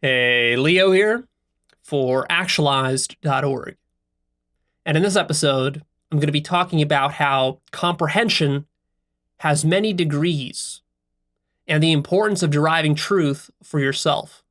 Hey, Leo here for Actualized.org. And in this episode, I'm going to be talking about how comprehension has many degrees and the importance of deriving truth for yourself.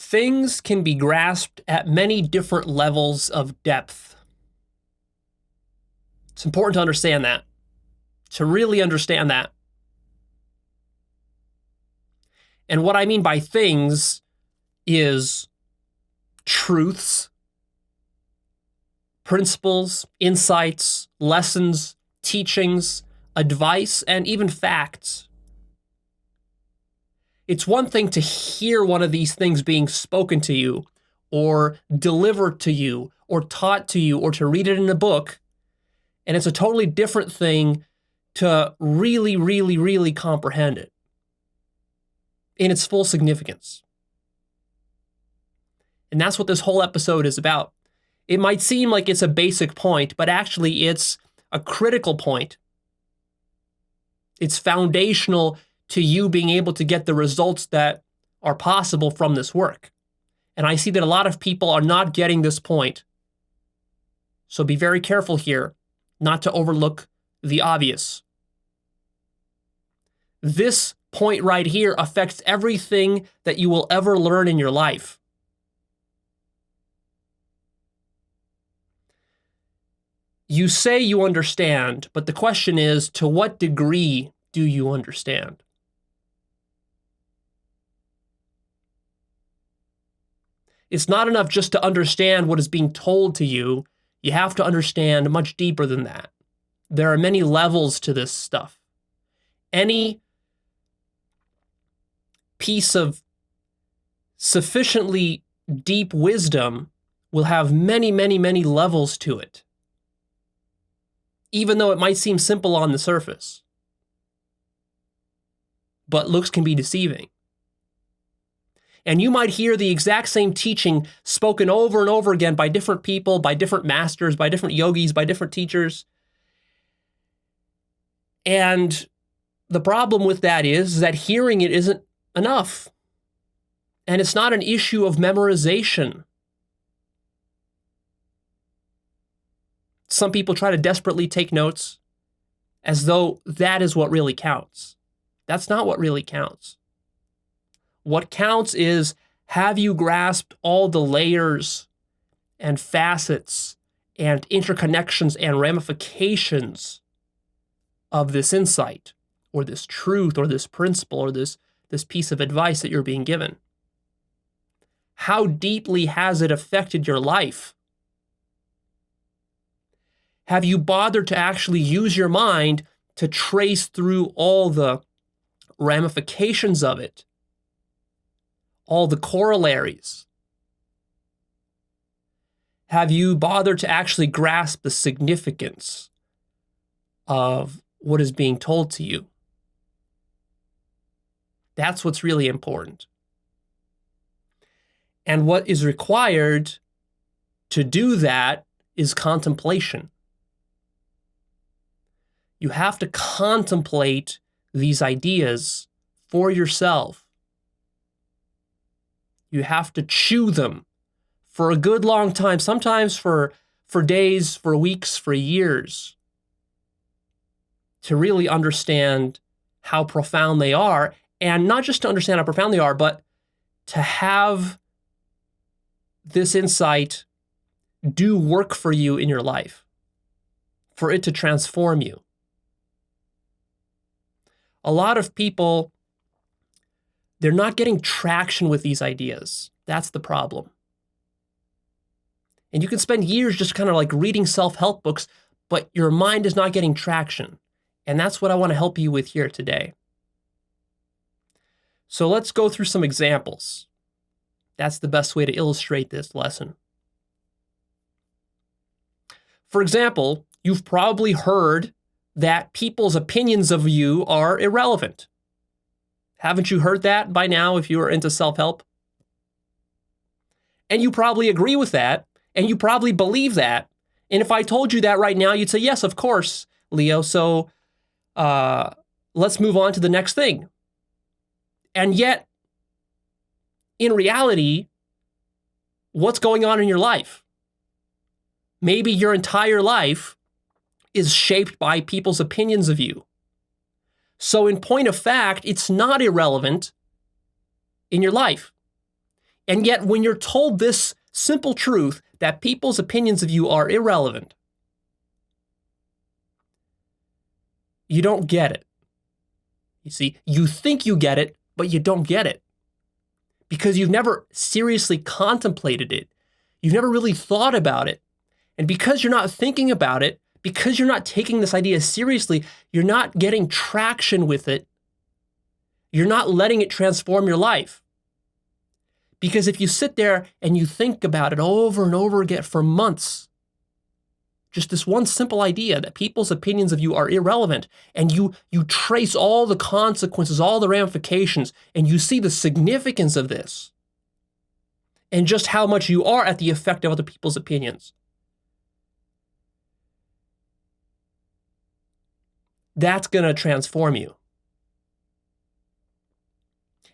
Things can be grasped at many different levels of depth. It's important to understand that, to really understand that. And what I mean by things is truths, principles, insights, lessons, teachings, advice, and even facts. It's one thing to hear one of these things being spoken to you, or delivered to you, or taught to you, or to read it in a book, and it's a totally different thing to really comprehend it in its full significance. And that's what this whole episode is about. It might seem like it's a basic point, but actually it's a critical point. It's foundational to you being able to get the results that are possible from this work. And I see that a lot of people are not getting this point. So be very careful here not to overlook the obvious. This point right here affects everything that you will ever learn in your life. You say you understand, but the question is, to what degree do you understand? It's not enough just to understand what is being told to you. You have to understand much deeper than that. There are many levels to this stuff. Any piece of sufficiently deep wisdom will have many levels to it, even though it might seem simple on the surface. But looks can be deceiving. And you might hear the exact same teaching spoken over and over again by different people, by different masters, by different yogis, by different teachers. And the problem with that is that hearing it isn't enough. And it's not an issue of memorization. Some people try to desperately take notes as though that is what really counts. That's not what really counts. What counts is, have you grasped all the layers and facets and interconnections and ramifications of this insight or this truth or this principle or this piece of advice that you're being given? How deeply has it affected your life? Have you bothered to actually use your mind to trace through all the ramifications of it? All the corollaries? Have you bothered to actually grasp the significance of what is being told to you? That's what's really important. And what is required to do that is contemplation. You have to contemplate these ideas for yourself. You have to chew them for a good long time, sometimes for days, for weeks, for years, to really understand how profound they are. And not just to understand how profound they are, but to have this insight do work for you in your life, for it to transform you. A lot of people, they're not getting traction with these ideas. That's the problem. And you can spend years just kind of like reading self-help books, but your mind is not getting traction. And that's what I want to help you with here today. So let's go through some examples. That's the best way to illustrate this lesson. For example, you've probably heard that people's opinions of you are irrelevant. Haven't you heard that by now if you are into self-help? And you probably agree with that, and you probably believe that. And if I told you that right now, you'd say, yes, of course, Leo. So let's move on to the next thing. And yet, in reality, what's going on in your life? Maybe your entire life is shaped by people's opinions of you. So in point of fact, it's not irrelevant in your life. And yet when you're told this simple truth that people's opinions of you are irrelevant, you don't get it. You see, you think you get it, but you don't get it. Because you've never seriously contemplated it. You've never really thought about it. And because you're not thinking about it, because you're not taking this idea seriously, you're not getting traction with it. You're not letting it transform your life. Because if you sit there and you think about it over and over again for months, just this one simple idea that people's opinions of you are irrelevant, and you trace all the consequences, all the ramifications, and you see the significance of this, and just how much you are at the effect of other people's opinions. That's going to transform you.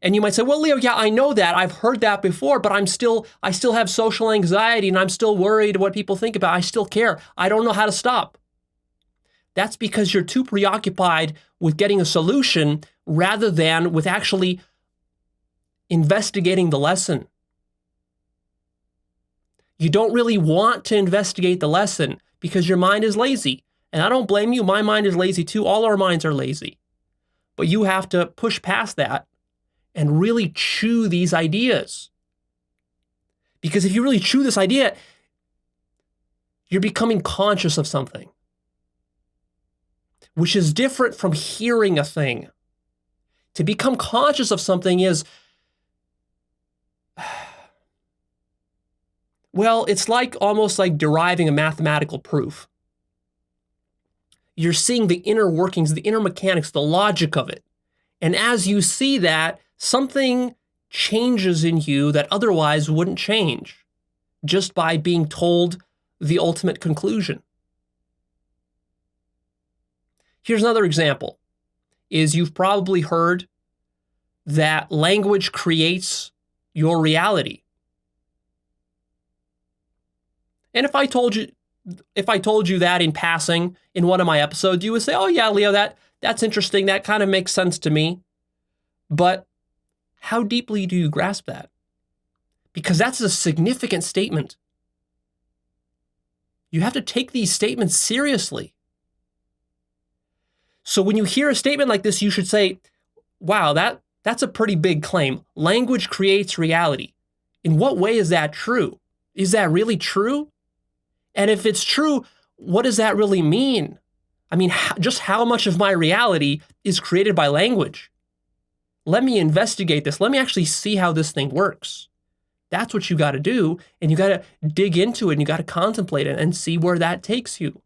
And you might say, well, Leo, yeah, I know that. I've heard that before, but I still have social anxiety and I'm still worried what people think about. I still care. I don't know how to stop. That's because you're too preoccupied with getting a solution rather than with actually investigating the lesson. You don't really want to investigate the lesson because your mind is lazy. And I don't blame you. My mind is lazy too. All our minds are lazy. But you have to push past that and really chew these ideas. Because if you really chew this idea, you're becoming conscious of something, which is different from hearing a thing. To become conscious of something is, well, it's like almost like deriving a mathematical proof. You're seeing the inner workings, the inner mechanics, the logic of it. And as you see that, something changes in you that otherwise wouldn't change just by being told the ultimate conclusion. Here's another example, is you've probably heard that language creates your reality. And if I told you that in passing in one of my episodes, you would say, oh yeah, Leo, that's interesting. That kind of makes sense to me. But how deeply do you grasp that? Because that's a significant statement. You have to take these statements seriously. So when you hear a statement like this, you should say, wow, that's a pretty big claim. Language creates reality. In what way is that true? Is that really true? And if it's true, what does that really mean? I mean, just how much of my reality is created by language? Let me investigate this. Let me actually see how this thing works. That's what you got to do. And you got to dig into it and you got to contemplate it and see where that takes you.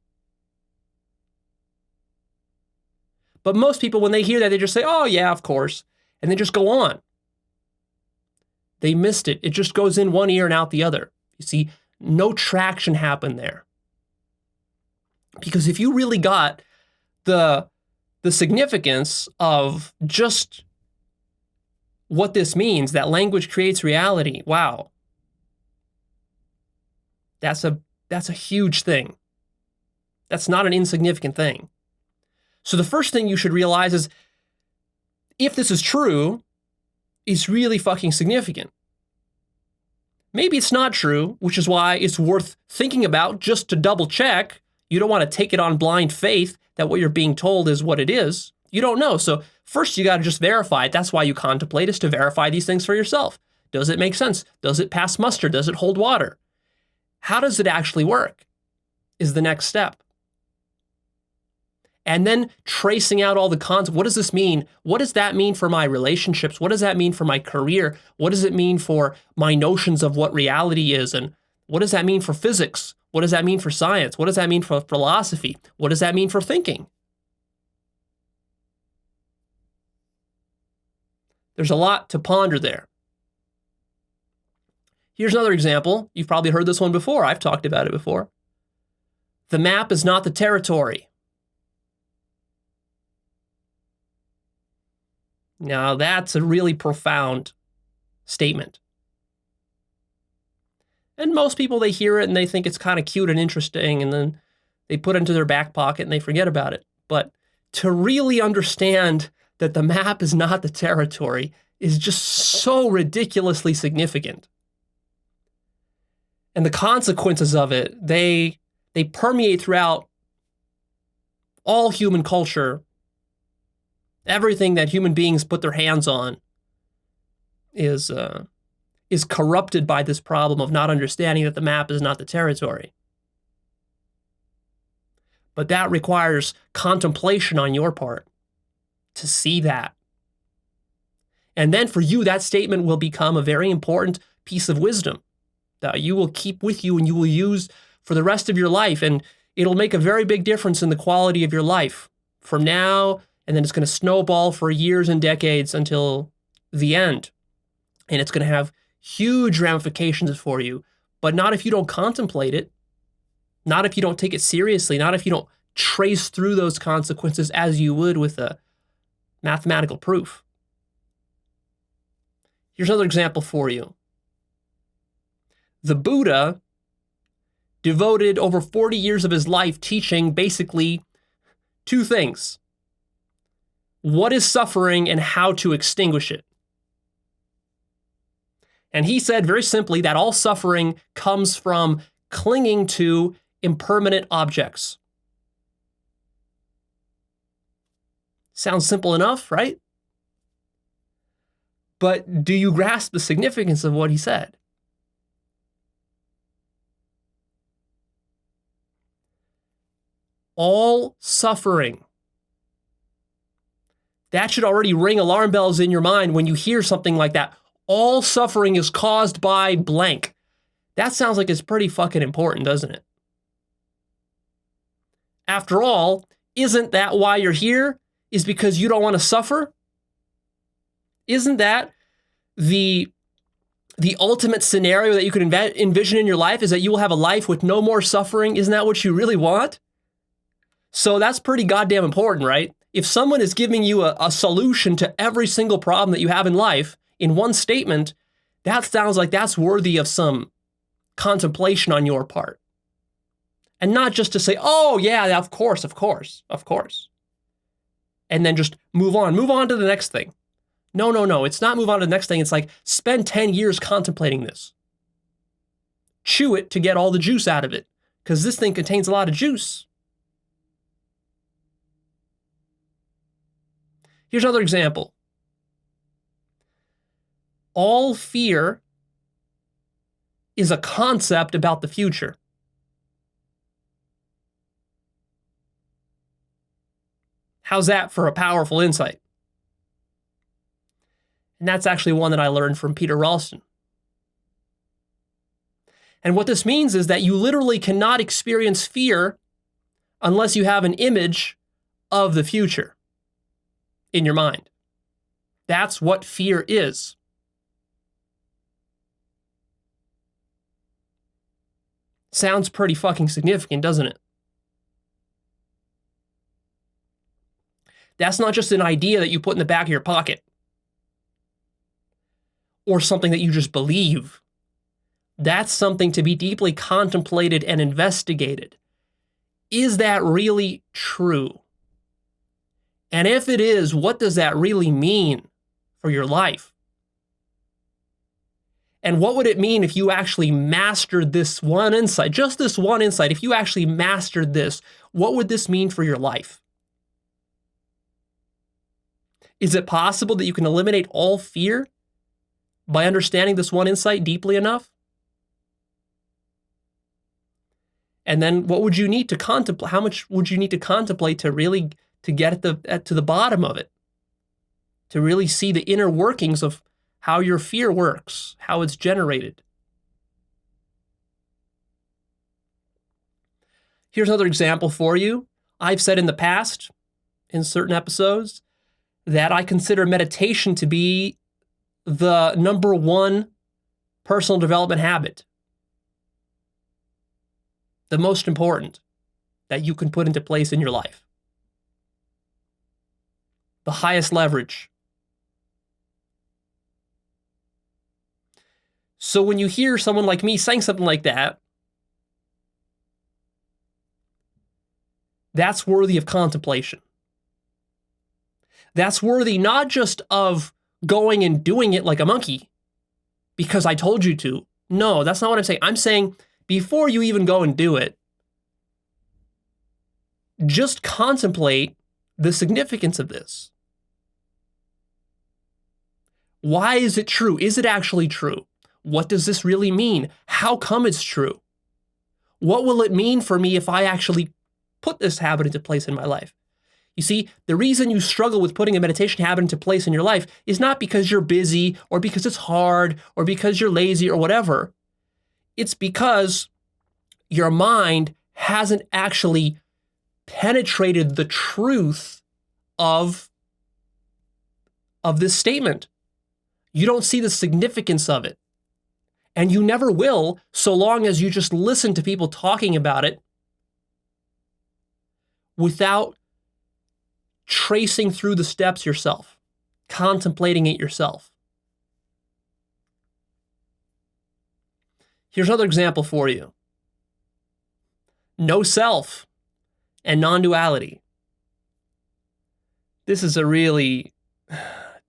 But most people, when they hear that, they just say, oh yeah, of course. And they just go on. They missed it. It just goes in one ear and out the other. You see, no traction happened there. Because if you really got the significance of just what this means, that language creates reality, wow. That's a huge thing. That's not an insignificant thing. So the first thing you should realize is, if this is true, it's really fucking significant. Maybe it's not true, which is why it's worth thinking about just to double check. You don't want to take it on blind faith that what you're being told is what it is. You don't know. So first you got to just verify it. That's why you contemplate, is to verify these things for yourself. Does it make sense? Does it pass muster? Does it hold water? How does it actually work is the next step. And then tracing out all the concepts. What does this mean? What does that mean for my relationships? What does that mean for my career? What does it mean for my notions of what reality is? And what does that mean for physics? What does that mean for science? What does that mean for philosophy? What does that mean for thinking? There's a lot to ponder there. Here's another example. You've probably heard this one before. I've talked about it before. The map is not the territory. Now, that's a really profound statement. And most people, they hear it and they think it's kind of cute and interesting, and then they put it into their back pocket and they forget about it. But to really understand that the map is not the territory is just so ridiculously significant. And the consequences of it, they permeate throughout all human culture. Everything that human beings put their hands on is corrupted by this problem of not understanding that the map is not the territory. But that requires contemplation on your part to see that. And then for you, that statement will become a very important piece of wisdom that you will keep with you and you will use for the rest of your life. And it'll make a very big difference in the quality of your life from now, and then it's going to snowball for years and decades until the end. And it's going to have huge ramifications for you, but not if you don't contemplate it, not if you don't take it seriously, not if you don't trace through those consequences as you would with a mathematical proof. Here's another example for you. The Buddha devoted over 40 years of his life teaching basically two things: what is suffering and how to extinguish it. And he said very simply that all suffering comes from clinging to impermanent objects. Sounds simple enough, right? But do you grasp the significance of what he said? All suffering. That should already ring alarm bells in your mind when you hear something like that. All suffering is caused by blank. That sounds like it's pretty fucking important, doesn't it? After all, isn't that why you're here? Is because you don't want to suffer? Isn't that the ultimate scenario that you could envision in your life, is that you will have a life with no more suffering? Isn't that what you really want? So that's pretty goddamn important, right? If someone is giving you a solution to every single problem that you have in life in one statement, that sounds like that's worthy of some contemplation on your part. And not just to say, oh yeah, of course. And then just move on to the next thing. No. It's not move on to the next thing. It's like spend 10 years contemplating this. Chew it to get all the juice out of it, because this thing contains a lot of juice. Here's another example. All fear is a concept about the future. How's that for a powerful insight? And that's actually one that I learned from Peter Ralston. And what this means is that you literally cannot experience fear unless you have an image of the future in your mind. That's what fear is. Sounds pretty fucking significant, doesn't it? That's not just an idea that you put in the back of your pocket or something that you just believe. That's something to be deeply contemplated and investigated. Is that really true? And if it is, what does that really mean for your life? And what would it mean if you actually mastered this one insight, just this one insight? If you actually mastered this, what would this mean for your life? Is it possible that you can eliminate all fear by understanding this one insight deeply enough? And then what would you need to contemplate? How much would you need to contemplate to really to get to the bottom of it? To really see the inner workings of how your fear works, how it's generated. Here's another example for you. I've said in the past, in certain episodes, that I consider meditation to be the number one personal development habit, the most important that you can put into place in your life, the highest leverage. So when you hear someone like me saying something like that, that's worthy of contemplation. That's worthy not just of going and doing it like a monkey because I told you to. No, that's not what I'm saying. I'm saying before you even go and do it, just contemplate the significance of this. Why is it true? Is it actually true? What does this really mean? How come it's true? What will it mean for me if I actually put this habit into place in my life? You see, the reason you struggle with putting a meditation habit into place in your life is not because you're busy or because it's hard or because you're lazy or whatever. It's because your mind hasn't actually penetrated the truth of this statement. You don't see the significance of it. And you never will, so long as you just listen to people talking about it without tracing through the steps yourself, contemplating it yourself. Here's another example for you. No self and non-duality. This is a really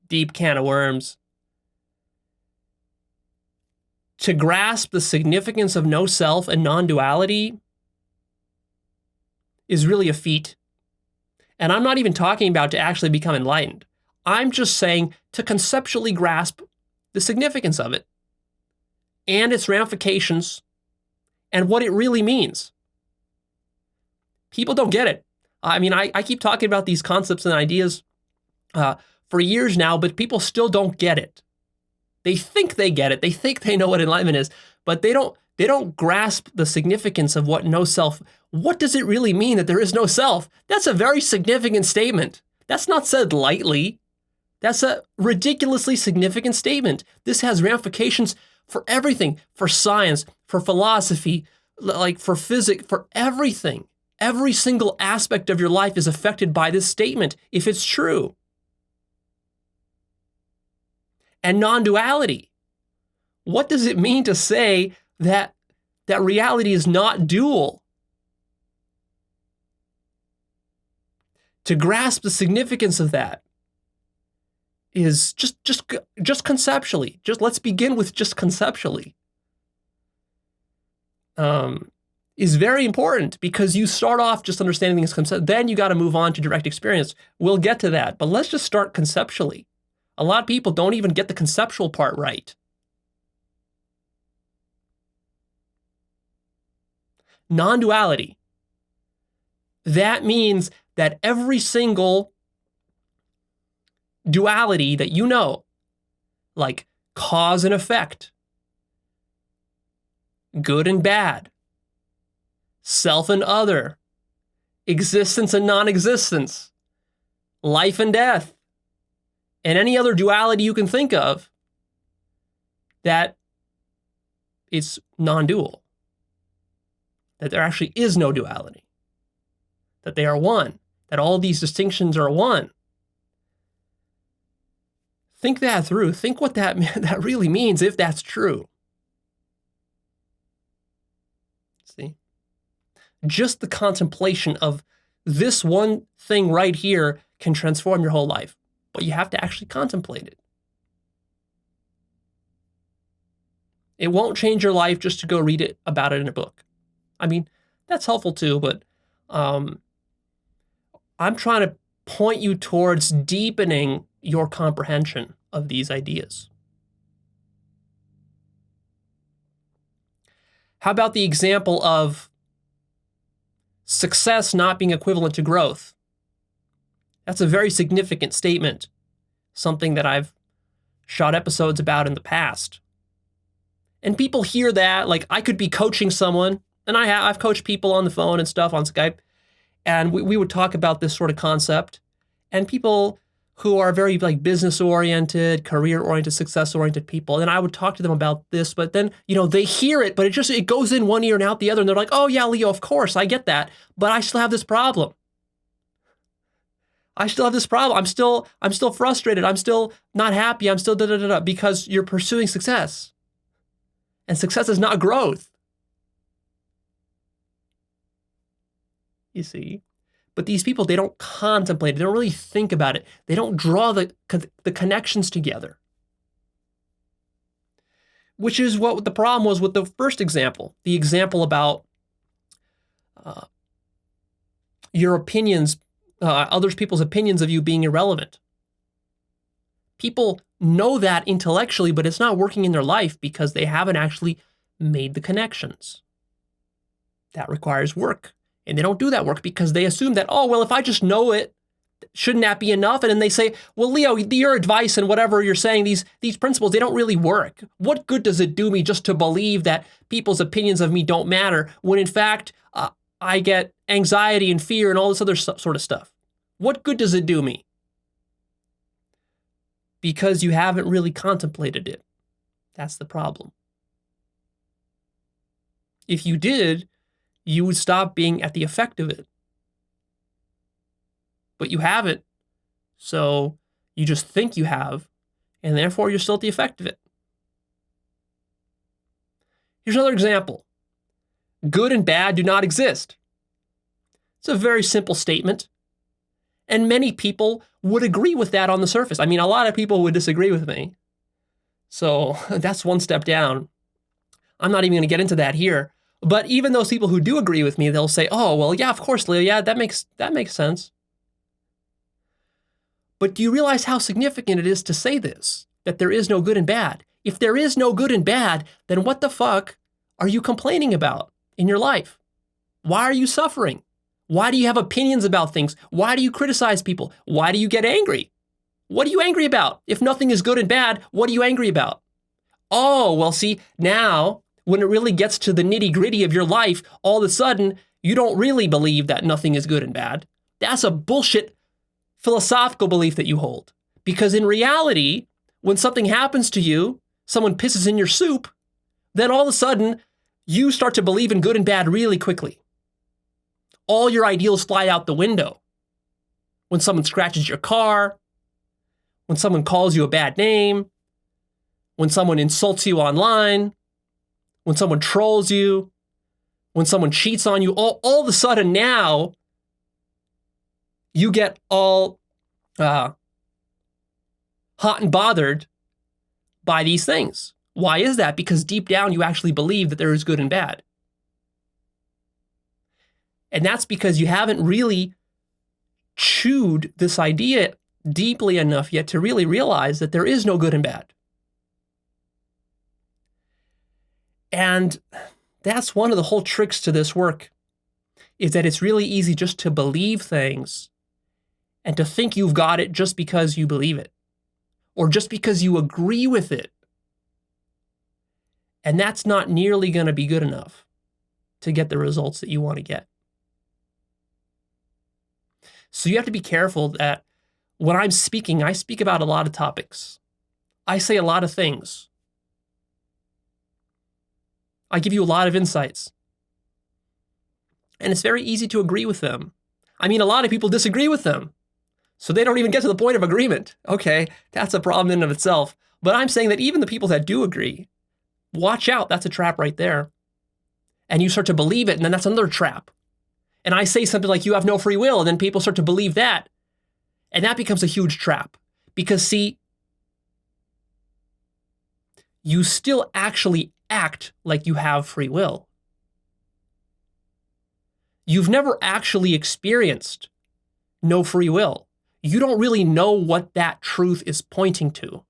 deep can of worms. To grasp the significance of no self and non-duality is really a feat. And I'm not even talking about to actually become enlightened. I'm just saying to conceptually grasp the significance of it and its ramifications and what it really means. People don't get it. I mean, I keep talking about these concepts and ideas for years now, but people still don't get it. They think they get it. They think they know what enlightenment is, but they don't grasp the significance of what no self. What does it really mean that there is no self? That's a very significant statement. That's not said lightly. That's a ridiculously significant statement. This has ramifications for everything, for science, for philosophy, like for physics, for everything. Every single aspect of your life is affected by this statement if it's true. And non-duality. What does it mean to say that reality is not dual? To grasp the significance of that is just conceptually. Let's begin with just conceptually. Is very important because you start off just understanding things concept, then you got to move on to direct experience. We'll get to that, but let's just start conceptually. A lot of people don't even get the conceptual part right. Non-duality. That means that every single duality that you know, like cause and effect, good and bad, self and other, existence and non-existence, life and death, and any other duality you can think of, that it's non-dual. That there actually is no duality. That they are one. That all these distinctions are one. Think that through. Think what that really means if that's true. See? Just the contemplation of this one thing right here can transform your whole life. But you have to actually contemplate it. It won't change your life just to go read about it in a book. I mean, that's helpful too, but I'm trying to point you towards deepening your comprehension of these ideas. How about the example of success not being equivalent to growth? That's a very significant statement, something that I've shot episodes about in the past. And people hear that, like I could be coaching someone, and I've coached people on the phone and stuff on Skype, and we would talk about this sort of concept, and people who are very like business-oriented, career-oriented, success-oriented people. And I would talk to them about this, but then, they hear it, but it goes in one ear and out the other. And they're like, oh yeah, Leo, of course, I get that. But I still have this problem. I'm still frustrated. I'm still not happy. I'm still because you're pursuing success. And success is not growth. You see? But these people, they don't contemplate it. They don't really think about it. They don't draw the connections together. Which is what the problem was with the first example. The example about your opinions, other people's opinions of you being irrelevant. People know that intellectually, but it's not working in their life because they haven't actually made the connections. That requires work. And they don't do that work because they assume that, oh, well, if I just know it, shouldn't that be enough? And then they say, well, Leo, your advice and whatever you're saying, these principles, they don't really work. What good does it do me just to believe that people's opinions of me don't matter when in fact, I get anxiety and fear and all this other sort of stuff? What good does it do me? Because you haven't really contemplated it. That's the problem. If you did, you would stop being at the effect of it. But you haven't, so you just think you have, and therefore you're still at the effect of it. Here's another example. Good and bad do not exist. It's a very simple statement, and many people would agree with that on the surface. I mean, a lot of people would disagree with me, so that's one step down. I'm not even going to get into that here. But even those people who do agree with me, they'll say, oh, well, yeah, of course, Leo, yeah, that makes sense. But do you realize how significant it is to say this, that there is no good and bad? If there is no good and bad, then what the fuck are you complaining about in your life? Why are you suffering? Why do you have opinions about things? Why do you criticize people? Why do you get angry? What are you angry about? If nothing is good and bad, what are you angry about? Oh, well, see, now, when it really gets to the nitty-gritty of your life, all of a sudden, you don't really believe that nothing is good and bad. That's a bullshit philosophical belief that you hold. Because in reality, when something happens to you, someone pisses in your soup, then all of a sudden, you start to believe in good and bad really quickly. All your ideals fly out the window. When someone scratches your car, when someone calls you a bad name, when someone insults you online, when someone trolls you, when someone cheats on you, all of a sudden now, you get all hot and bothered by these things. Why is that? Because deep down, you actually believe that there is good and bad. And that's because you haven't really chewed this idea deeply enough yet to really realize that there is no good and bad. And that's one of the whole tricks to this work, is that it's really easy just to believe things and to think you've got it just because you believe it, or just because you agree with it. And that's not nearly going to be good enough to get the results that you want to get. So you have to be careful that when I'm speaking, I speak about a lot of topics. I say a lot of things. I give you a lot of insights. And it's very easy to agree with them. I mean, a lot of people disagree with them. So they don't even get to the point of agreement. Okay, that's a problem in and of itself. But I'm saying that even the people that do agree, watch out, that's a trap right there. And you start to believe it, and then that's another trap. And I say something like, you have no free will, and then people start to believe that. And that becomes a huge trap. Because see, you still actually act like you have free will. You've never actually experienced no free will. You don't really know what that truth is pointing to.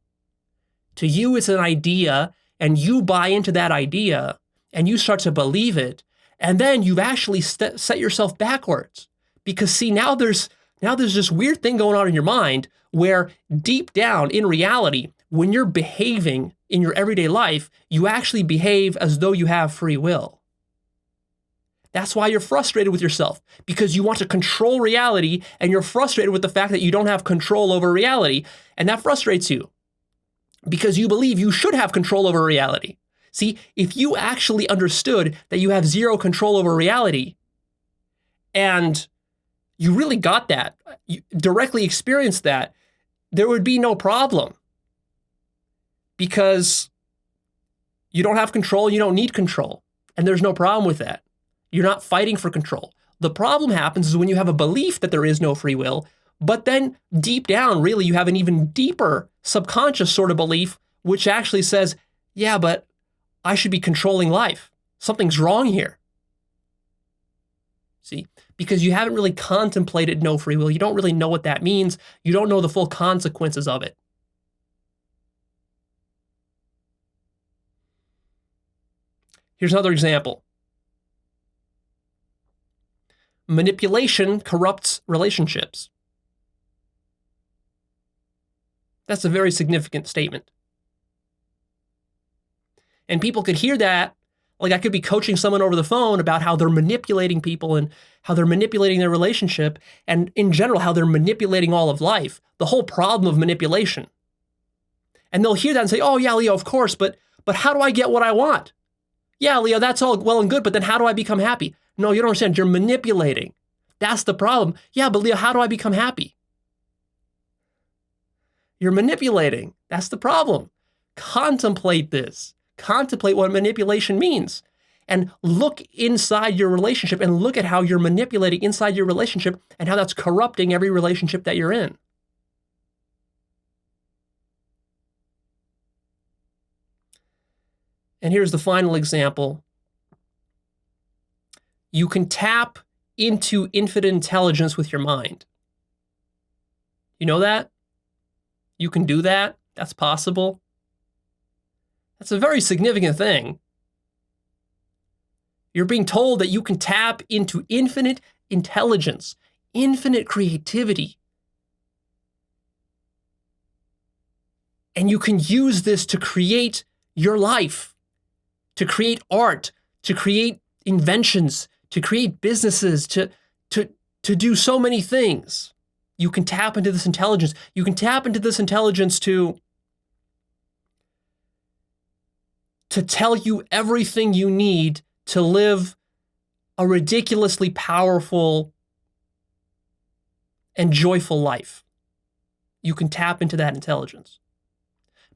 To you, it's an idea, and you buy into that idea, and you start to believe it, and then you've actually set yourself backwards. Because see, now there's this weird thing going on in your mind where deep down in reality, when you're behaving in your everyday life, you actually behave as though you have free will. That's why you're frustrated with yourself, because you want to control reality and you're frustrated with the fact that you don't have control over reality. And that frustrates you because you believe you should have control over reality. See, if you actually understood that you have zero control over reality and you really got that, you directly experienced that, there would be no problem because you don't have control, you don't need control, and there's no problem with that. You're not fighting for control. The problem happens is when you have a belief that there is no free will, but then deep down, really, you have an even deeper subconscious sort of belief, which actually says, yeah, but I should be controlling life. Something's wrong here. See, because you haven't really contemplated no free will. You don't really know what that means. You don't know the full consequences of it. Here's another example. Manipulation corrupts relationships. That's a very significant statement. And people could hear that, like I could be coaching someone over the phone about how they're manipulating people and how they're manipulating their relationship, and in general, how they're manipulating all of life, the whole problem of manipulation. And they'll hear that and say, oh yeah, Leo, of course, but how do I get what I want? Yeah, Leo, that's all well and good, but then how do I become happy? No, you don't understand. You're manipulating. That's the problem. Yeah, but Leo, how do I become happy? You're manipulating. That's the problem. Contemplate this. Contemplate what manipulation means. And look inside your relationship and look at how you're manipulating inside your relationship and how that's corrupting every relationship that you're in. And here's the final example. You can tap into infinite intelligence with your mind. You know that? You can do that. That's possible. That's a very significant thing. You're being told that you can tap into infinite intelligence, infinite creativity. And you can use this to create your life, to create art, to create inventions, to create businesses, to do so many things. You can tap into this intelligence. You can tap into this intelligence to tell you everything you need to live a ridiculously powerful and joyful life. You can tap into that intelligence.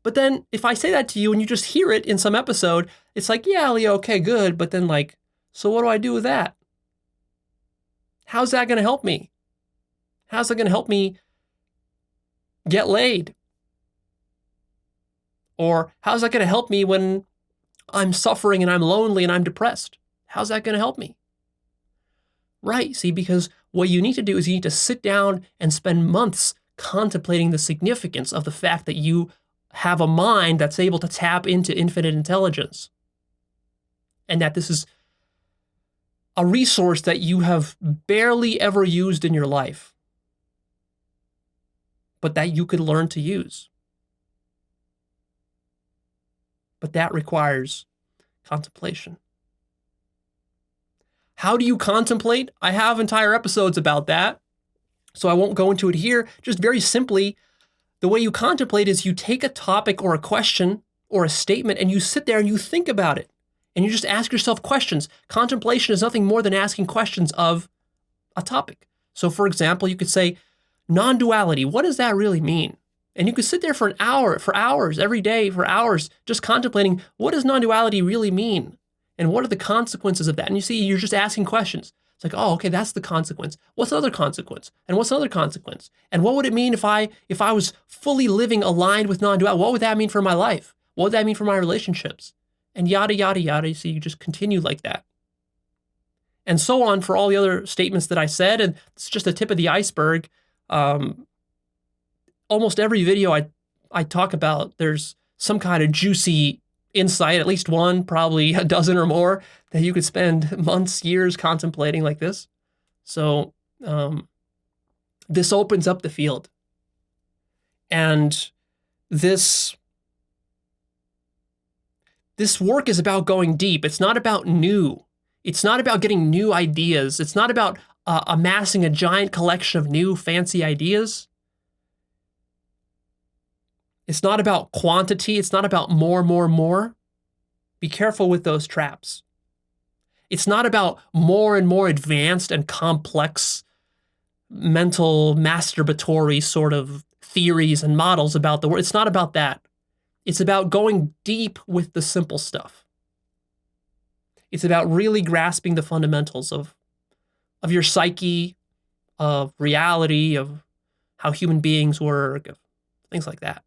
But then if I say that to you and you just hear it in some episode, it's like, yeah, Leo, okay, good. But then like, so what do I do with that? How's that going to help me? How's that going to help me get laid? Or how's that going to help me when I'm suffering and I'm lonely and I'm depressed? How's that going to help me? Right, see, because what you need to do is you need to sit down and spend months contemplating the significance of the fact that you have a mind that's able to tap into infinite intelligence. And that this is a resource that you have barely ever used in your life, but that you could learn to use. But that requires contemplation. How do you contemplate? I have entire episodes about that, so I won't go into it here. Just very simply, the way you contemplate is you take a topic or a question or a statement and you sit there and you think about it. And you just ask yourself questions. Contemplation is nothing more than asking questions of a topic. So for example, you could say, non-duality, what does that really mean? And you could sit there for an hour, for hours, every day, for hours, just contemplating, what does non-duality really mean? And what are the consequences of that? And you see, you're just asking questions. It's like, oh, okay, that's the consequence. What's another consequence? And what's another consequence? And what would it mean if I was fully living aligned with non-duality? What would that mean for my life? What would that mean for my relationships? And yada, yada, yada. So you just continue like that. And so on for all the other statements that I said. And it's just the tip of the iceberg. Almost every video I talk about, there's some kind of juicy insight, at least one, probably a dozen or more, that you could spend months, years contemplating like this. So this opens up the field. And this work is about going deep. It's not about new. It's not about getting new ideas. It's not about amassing a giant collection of new fancy ideas. It's not about quantity. It's not about more, more, more. Be careful with those traps. It's not about more and more advanced and complex mental masturbatory sort of theories and models about the world. It's not about that. It's about going deep with the simple stuff. It's about really grasping the fundamentals of your psyche, of reality, of how human beings work, of things like that.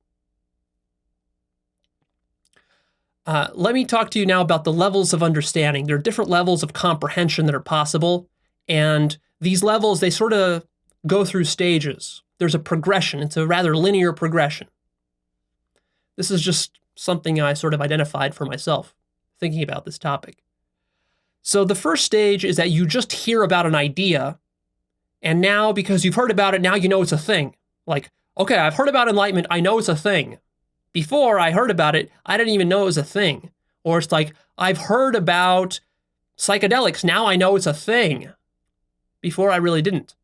Let me talk to you now about the levels of understanding. There are different levels of comprehension that are possible, and these levels, they sort of go through stages. There's a progression. It's a rather linear progression. This is just something I sort of identified for myself, thinking about this topic. So the first stage is that you just hear about an idea, and now, because you've heard about it, now you know it's a thing. Like, okay, I've heard about enlightenment, I know it's a thing. Before I heard about it, I didn't even know it was a thing. Or it's like, I've heard about psychedelics, now I know it's a thing. Before I really didn't.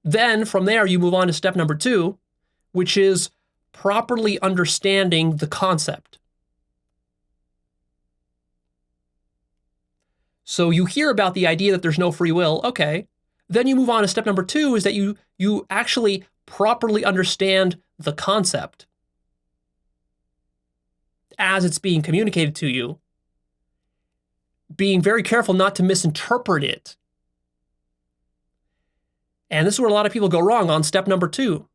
Then from there, you move on to step number 2, which is properly understanding the concept. So you hear about the idea that there's no free will, okay. Then you move on to step number 2, is that you actually properly understand the concept as it's being communicated to you, being very careful not to misinterpret it. And this is where a lot of people go wrong on step number 2.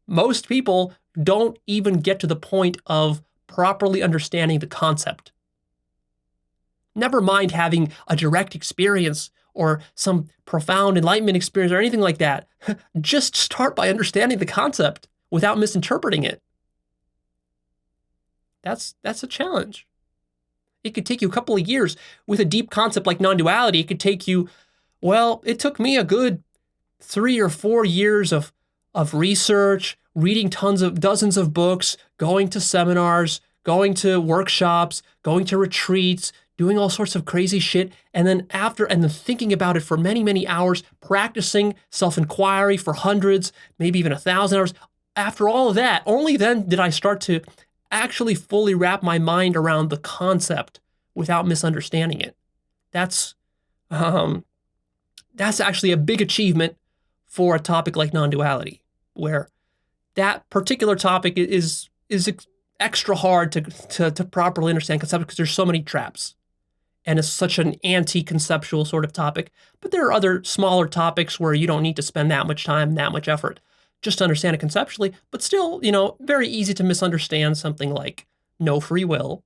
Most people don't even get to the point of properly understanding the concept. Never mind having a direct experience or some profound enlightenment experience or anything like that. Just start by understanding the concept without misinterpreting it. That's a challenge. It could take you a couple of years. With a deep concept like non-duality, it could take you, well, it took me a good 3 or 4 years of research, reading dozens of books, going to seminars, going to workshops, going to retreats, doing all sorts of crazy shit, and then thinking about it for many, many hours, practicing self-inquiry for hundreds, maybe even 1,000 hours. After all of that, only then did I start to actually fully wrap my mind around the concept without misunderstanding it. That's actually a big achievement for a topic like non-duality, where that particular topic is extra hard to properly understand concepts because there's so many traps. And it's such an anti-conceptual sort of topic. But there are other smaller topics where you don't need to spend that much time, that much effort just to understand it conceptually, but still, very easy to misunderstand something like no free will,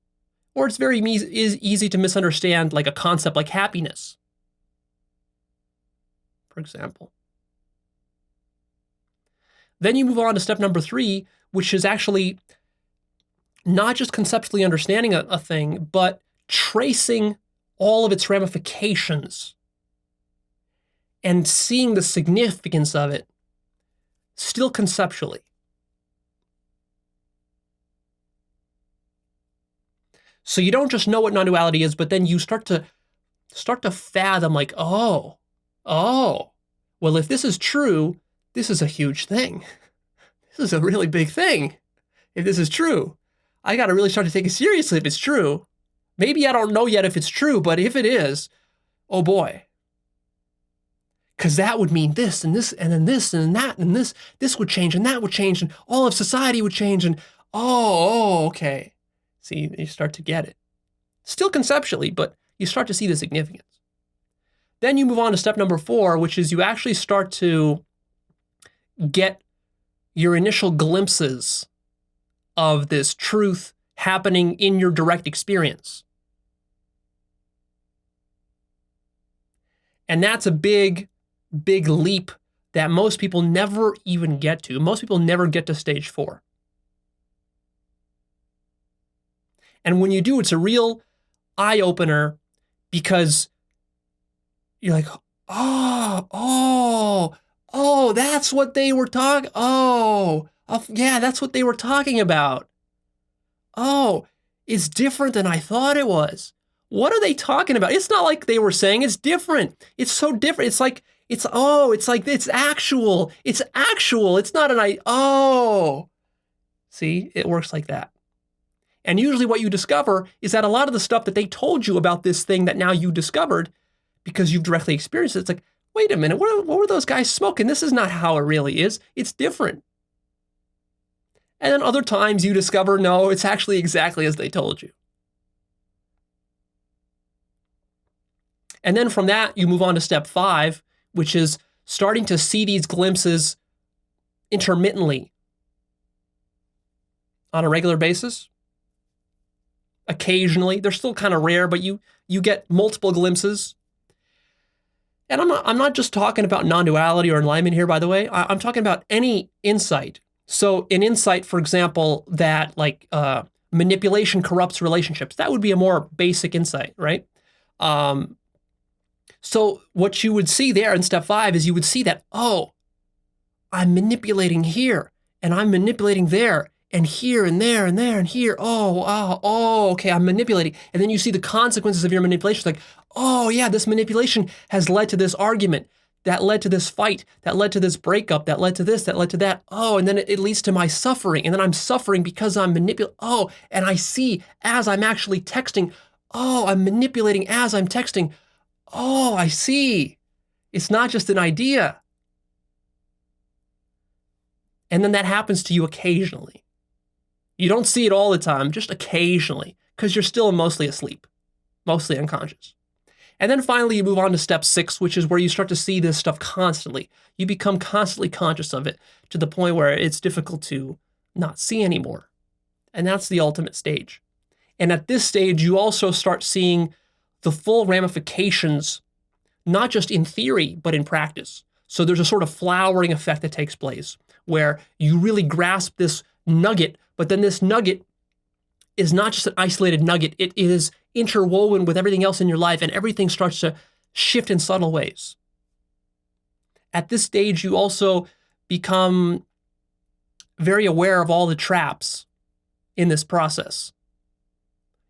or it's very easy to misunderstand like a concept like happiness, for example. Then you move on to step number 3, which is actually not just conceptually understanding a thing, but tracing all of its ramifications and seeing the significance of it, still conceptually. So you don't just know what non-duality is, but then you start to fathom like, oh, well, if this is true, this is a huge thing. This is a really big thing. If this is true, I got to really start to take it seriously if it's true. Maybe I don't know yet if it's true, but if it is, oh boy. Because that would mean this and this and then this and that and this would change and that would change and all of society would change and okay. See, you start to get it. Still conceptually, but you start to see the significance. Then you move on to step number 4, which is you actually start to get your initial glimpses of this truth happening in your direct experience. And that's a big, big leap that most people never even get to. Most people never get to stage 4. And when you do, it's a real eye-opener because you're like, that's what they were talking. Yeah, that's what they were talking about. Oh, It's different than I thought it was. What are they talking about? It's not like they were saying it's different. It's so different. It's like, it's actual. It's actual. It's not See, it works like that. And usually what you discover is that a lot of the stuff that they told you about this thing that now you discovered, because you've directly experienced it, it's like, wait a minute, what were those guys smoking? This is not how it really is. It's different. And then other times you discover, no, it's actually exactly as they told you. And then from that, you move on to step 5, which is starting to see these glimpses intermittently on a regular basis. Occasionally, they're still kind of rare, but you get multiple glimpses. And I'm not just talking about non-duality or enlightenment here, by the way. I'm talking about any insight. So an insight, for example, that manipulation corrupts relationships, that would be a more basic insight, right? So what you would see there in step 5 is you would see that, oh, I'm manipulating here, and I'm manipulating there, and here, and there, and there, and here. Okay, I'm manipulating. And then you see the consequences of your manipulation. It's like, oh yeah, this manipulation has led to this argument, that led to this fight, that led to this breakup, that led to this, that led to that. Oh, and then it leads to my suffering. And then I'm suffering because I'm manipulating. Oh, and I see as I'm actually texting, oh, I'm manipulating as I'm texting. Oh, I see. It's not just an idea. And then that happens to you occasionally. You don't see it all the time, just occasionally, because you're still mostly asleep, mostly unconscious. And then finally, you move on to step 6, which is where you start to see this stuff constantly. You become constantly conscious of it to the point where it's difficult to not see anymore. And that's the ultimate stage. And at this stage, you also start seeing the full ramifications, not just in theory, but in practice. So there's a sort of flowering effect that takes place where you really grasp this nugget, but then this nugget is not just an isolated nugget. It is interwoven with everything else in your life, and everything starts to shift in subtle ways. At this stage, you also become very aware of all the traps in this process.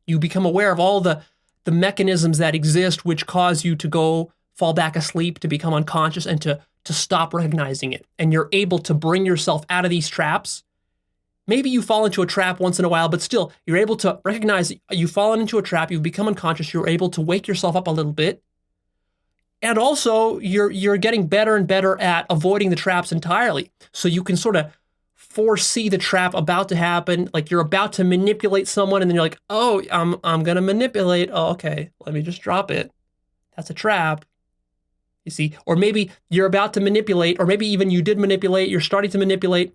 You become aware of all the mechanisms that exist which cause you to fall back asleep, to become unconscious, and to stop recognizing it. And you're able to bring yourself out of these traps. Maybe you fall into a trap once in a while, but still, you're able to recognize that you've fallen into a trap, you've become unconscious, you're able to wake yourself up a little bit. And also, you're getting better and better at avoiding the traps entirely. So you can sort of foresee the trap about to happen, like you're about to manipulate someone, and then you're like, oh, I'm gonna manipulate. Oh, okay, let me just drop it. That's a trap. You see, or maybe you're about to manipulate, or maybe even you did manipulate, you're starting to manipulate,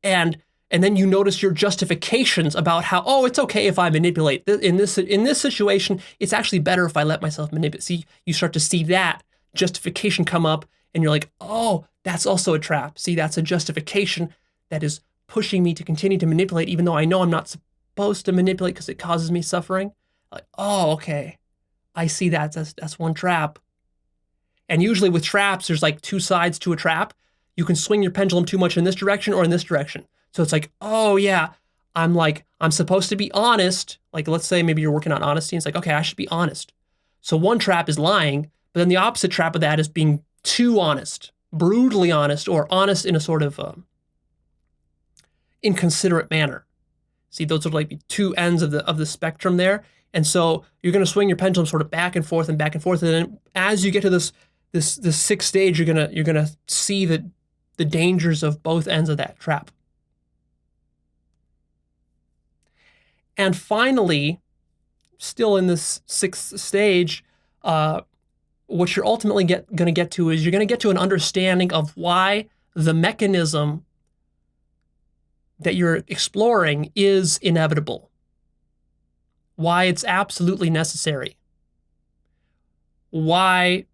and then you notice your justifications about how, oh, it's okay if I manipulate. In this situation, it's actually better if I let myself manipulate. See, you start to see that justification come up, and you're like, oh, that's also a trap. See, that's a justification that is pushing me to continue to manipulate, even though I know I'm not supposed to manipulate because it causes me suffering. Like, oh, okay, I see that. That's one trap. And usually with traps, there's like 2 sides to a trap. You can swing your pendulum too much in this direction or in this direction. So it's like, oh yeah, I'm supposed to be honest. Like, let's say maybe you're working on honesty. And it's like, okay, I should be honest. So one trap is lying, but then the opposite trap of that is being too honest, brutally honest, or honest in a sort of inconsiderate manner. See, those are like 2 ends of the spectrum there. And so you're going to swing your pendulum sort of back and forth. And then as you get to this 6th stage, you're gonna see the dangers of both ends of that trap. And finally, still in this 6th stage, what you're ultimately going to get to is you're going to get to an understanding of why the mechanism that you're exploring is inevitable, why it's absolutely necessary, why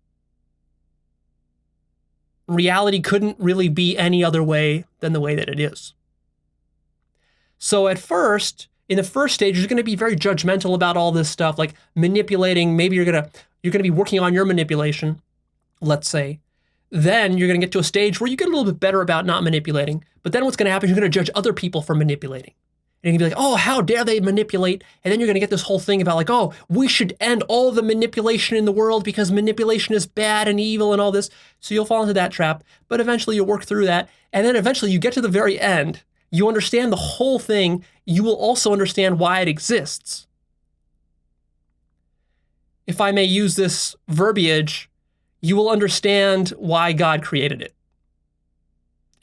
reality couldn't really be any other way than the way that it is. So at first, in the first stage, you're going to be very judgmental about all this stuff, like manipulating. Maybe you're going to be working on your manipulation, let's say. Then you're going to get to a stage where you get a little bit better about not manipulating. But then what's going to happen is you're going to judge other people for manipulating. And you can be like, oh, how dare they manipulate? And then you're going to get this whole thing about like, oh, we should end all the manipulation in the world because manipulation is bad and evil and all this. So you'll fall into that trap. But eventually you'll work through that. And then eventually you get to the very end. You understand the whole thing. You will also understand why it exists. If I may use this verbiage, you will understand why God created it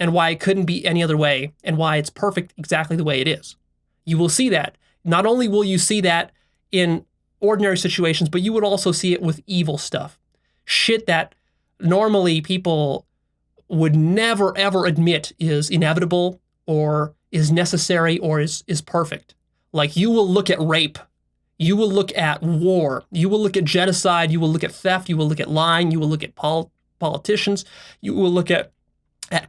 and why it couldn't be any other way and why it's perfect exactly the way it is. You will see that. Not only will you see that in ordinary situations, but you would also see it with evil stuff. Shit that normally people would never, ever admit is inevitable or is necessary or is perfect. Like you will look at rape. You will look at war. You will look at genocide. You will look at theft. You will look at lying. You will look at politicians. You will look at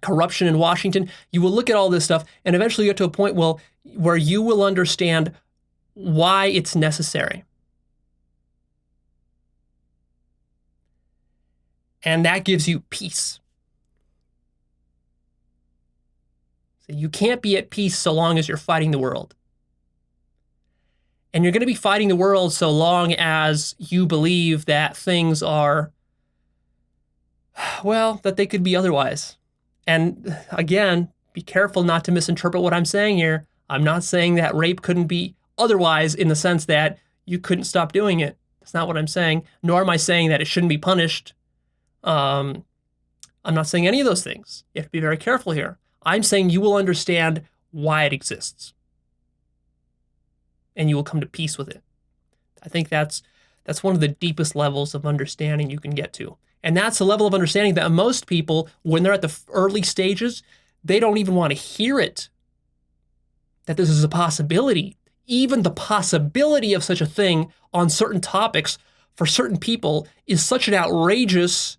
corruption in Washington. You will look at all this stuff and eventually get to a point where you will understand why it's necessary. And that gives you peace. So you can't be at peace so long as you're fighting the world. And you're going to be fighting the world so long as you believe that things are, well, that they could be otherwise. And again, be careful not to misinterpret what I'm saying here. I'm not saying that rape couldn't be otherwise in the sense that you couldn't stop doing it. That's not what I'm saying. Nor am I saying that it shouldn't be punished. I'm not saying any of those things. You have to be very careful here. I'm saying you will understand why it exists. And you will come to peace with it. I think that's one of the deepest levels of understanding you can get to. And that's the level of understanding that most people, when they're at the early stages, they don't even want to hear it, that this is a possibility. Even the possibility of such a thing on certain topics for certain people is such an outrageous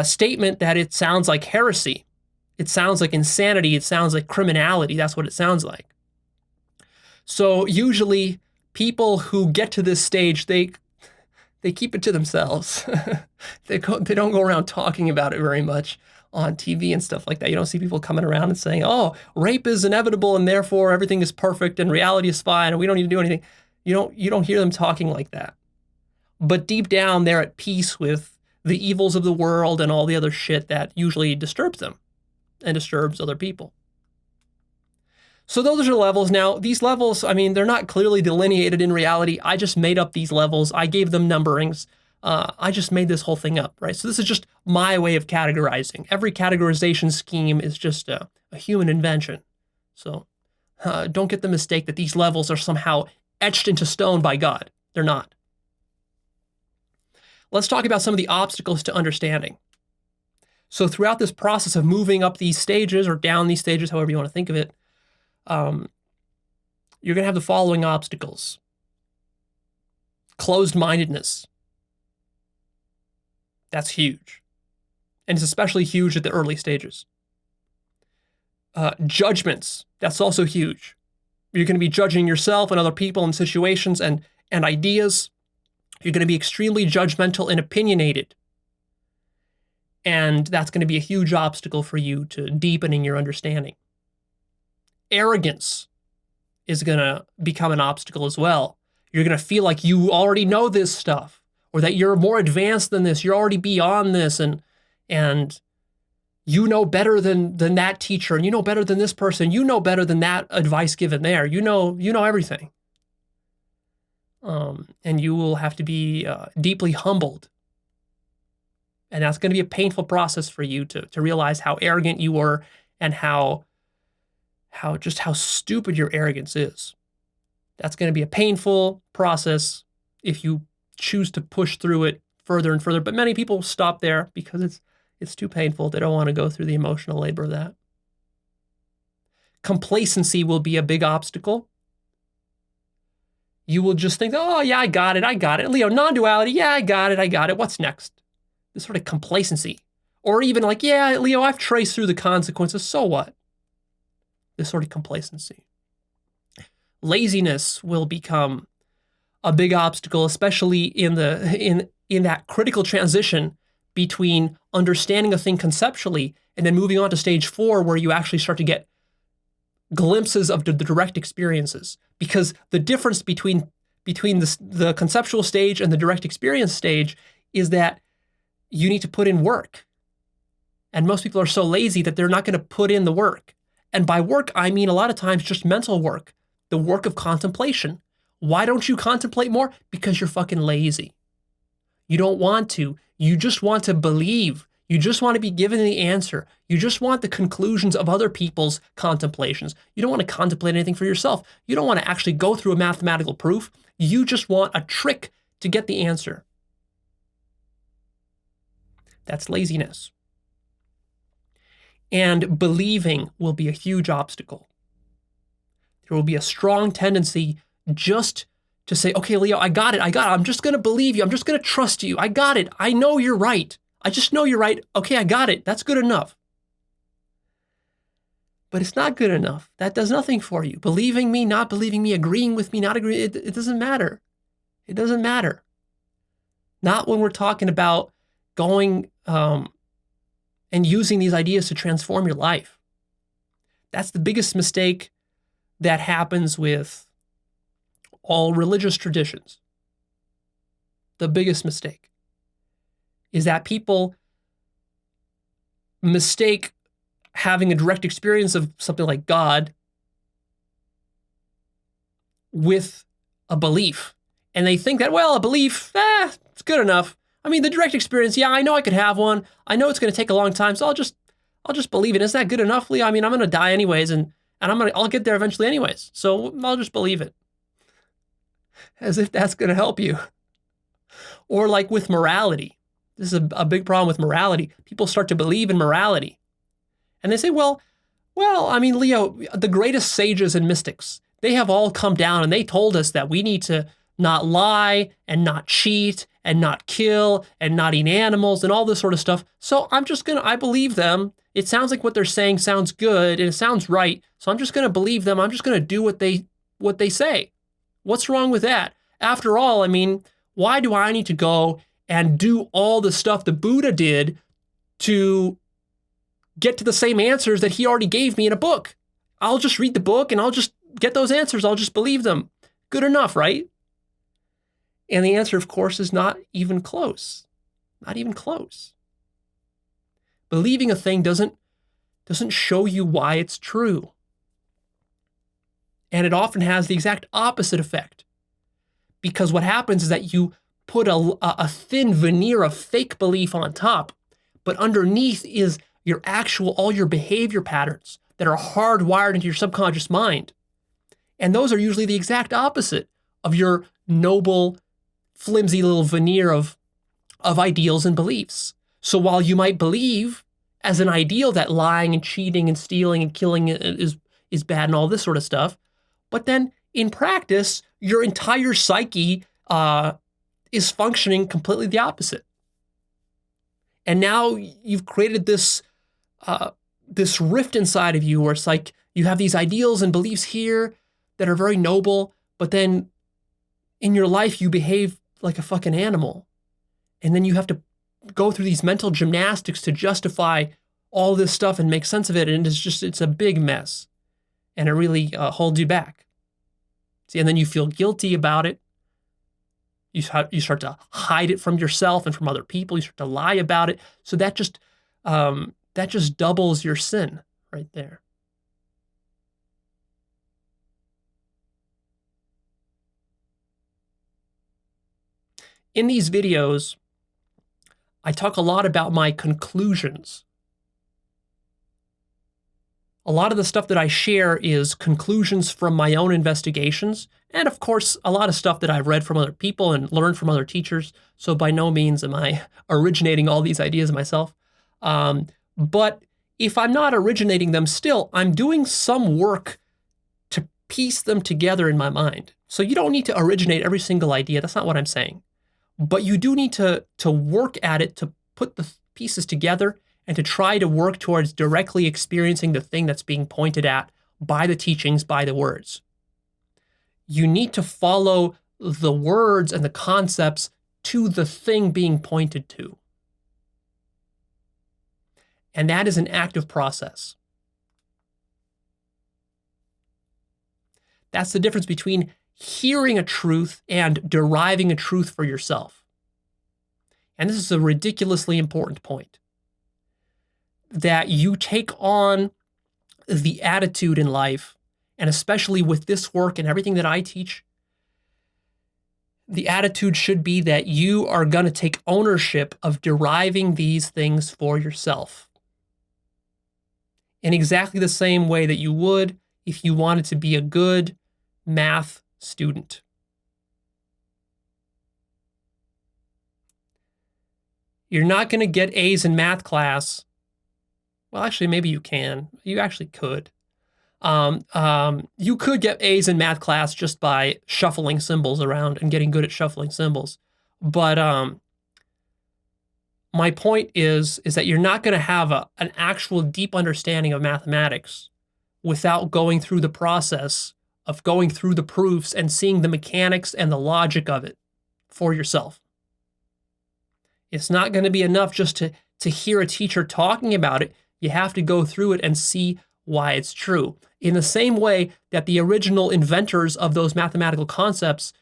statement that it sounds like heresy. It sounds like insanity. It sounds like criminality. That's what it sounds like. So usually people who get to this stage, they keep it to themselves. They don't go around talking about it very much on TV and stuff like that. You don't see people coming around and saying, oh, rape is inevitable and therefore everything is perfect and reality is fine and we don't need to do anything. You don't hear them talking like that. But deep down, they're at peace with the evils of the world and all the other shit that usually disturbs them and disturbs other people. So those are levels. Now, these levels, I mean, they're not clearly delineated in reality. I just made up these levels. I gave them numberings. I just made this whole thing up, right? So this is just my way of categorizing. Every categorization scheme is just a human invention. So don't get the mistake that these levels are somehow etched into stone by God. They're not. Let's talk about some of the obstacles to understanding. So throughout this process of moving up these stages or down these stages, however you want to think of it, you're going to have the following obstacles. Closed-mindedness. That's huge. And it's especially huge at the early stages. Judgments. That's also huge. You're going to be judging yourself and other people and situations and ideas. You're going to be extremely judgmental and opinionated. And that's going to be a huge obstacle for you to deepening your understanding. Arrogance is going to become an obstacle as well. You're going to feel like you already know this stuff or that you're more advanced than this. You're already beyond this and you know better than that teacher and you know better than this person. You know better than that advice given there. You know everything. And you will have to be deeply humbled. And that's going to be a painful process for you to realize how arrogant you were and how stupid your arrogance is. That's going to be a painful process if you choose to push through it further and further. But many people stop there because it's too painful. They don't want to go through the emotional labor of that. Complacency will be a big obstacle. You will just think, oh, yeah, I got it. Leo, non-duality, yeah, I got it. What's next? This sort of complacency. Or even like, yeah, Leo, I've traced through the consequences, so what? This sort of complacency. Laziness will become a big obstacle, especially in that critical transition between understanding a thing conceptually and then moving on to stage 4 where you actually start to get glimpses of the direct experiences, because the difference between the conceptual stage and the direct experience stage is that you need to put in work. And most people are so lazy that they're not going to put in the work. And by work, I mean a lot of times just mental work, the work of contemplation. Why don't you contemplate more? Because you're fucking lazy. You don't want to. You just want to believe. You just want to be given the answer. You just want the conclusions of other people's contemplations. You don't want to contemplate anything for yourself. You don't want to actually go through a mathematical proof. You just want a trick to get the answer. That's laziness. And believing will be a huge obstacle. There will be a strong tendency just to say, okay, Leo, I got it. I'm just going to believe you. I'm just going to trust you. I got it. I know you're right. I just know you're right. Okay, I got it. That's good enough. But it's not good enough. That does nothing for you. Believing me, not believing me, agreeing with me, not agreeing, it doesn't matter. It doesn't matter. Not when we're talking about going and using these ideas to transform your life. That's the biggest mistake that happens with all religious traditions. The biggest mistake is that people mistake having a direct experience of something like God with a belief. And they think that, well, a belief, it's good enough. I mean, the direct experience, yeah, I know I could have one. I know it's going to take a long time, so I'll just believe it. Isn't that good enough, Leo? I mean, I'm going to die anyways, and I'll get there eventually anyways. So I'll just believe it. As if that's going to help you. Or like with morality. This is a big problem with morality. People start to believe in morality. And they say, well, I mean, Leo, the greatest sages and mystics, they have all come down and they told us that we need to not lie and not cheat and not kill and not eat animals and all this sort of stuff. So I believe them. It sounds like what they're saying sounds good and it sounds right. So I'm just going to believe them. I'm just going to do what they say. What's wrong with that? After all, I mean, why do I need to go and do all the stuff the Buddha did to get to the same answers that he already gave me in a book? I'll just read the book and I'll just get those answers. I'll just believe them. Good enough, right? And the answer, of course, is not even close. Not even close. Believing a thing doesn't show you why it's true. And it often has the exact opposite effect. Because what happens is that you put a thin veneer of fake belief on top, but underneath is all your behavior patterns that are hardwired into your subconscious mind. And those are usually the exact opposite of your noble, flimsy little veneer of ideals and beliefs. So while you might believe as an ideal that lying and cheating and stealing and killing is bad and all this sort of stuff, but then in practice, your entire psyche is functioning completely the opposite. And now you've created this rift inside of you where it's like you have these ideals and beliefs here that are very noble, but then in your life you behave like a fucking animal. And then you have to go through these mental gymnastics to justify all this stuff and make sense of it. And it's a big mess. And it really holds you back. See, and then you feel guilty about it. You start to hide it from yourself and from other people. You start to lie about it. So that just doubles your sin right there. In these videos, I talk a lot about my conclusions. A lot of the stuff that I share is conclusions from my own investigations, and of course, a lot of stuff that I've read from other people and learned from other teachers. So by no means am I originating all these ideas myself. But if I'm not originating them still, I'm doing some work to piece them together in my mind. So you don't need to originate every single idea. That's not what I'm saying. But you do need to work at it, to put the pieces together and to try to work towards directly experiencing the thing that's being pointed at by the teachings, by the words. You need to follow the words and the concepts to the thing being pointed to. And that is an active process. That's the difference between hearing a truth and deriving a truth for yourself. And this is a ridiculously important point, that you take on the attitude in life, and especially with this work and everything that I teach, the attitude should be that you are going to take ownership of deriving these things for yourself in exactly the same way that you would if you wanted to be a good math student. You're not going to get A's in math class. Well, actually, maybe you can. You actually could. You could get A's in math class just by shuffling symbols around and getting good at shuffling symbols. But my point is that you're not going to have an actual deep understanding of mathematics without going through the process of going through the proofs and seeing the mechanics and the logic of it for yourself. It's not going to be enough just to hear a teacher talking about it. You have to go through it and see why it's true. In the same way that the original inventors of those mathematical concepts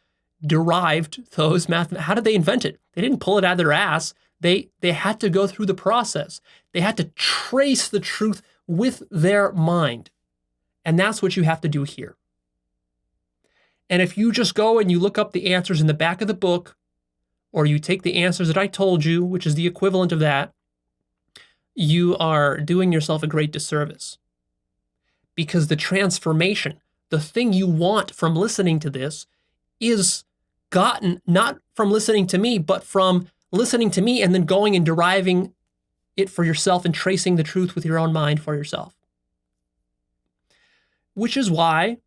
derived those how did they invent it? They didn't pull it out of their ass. They had to go through the process. They had to trace the truth with their mind. And that's what you have to do here. And if you just go and you look up the answers in the back of the book, or you take the answers that I told you, which is the equivalent of that, you are doing yourself a great disservice. Because the transformation, the thing you want from listening to this, is gotten not from listening to me, but from listening to me and then going and deriving it for yourself and tracing the truth with your own mind for yourself. Which is why,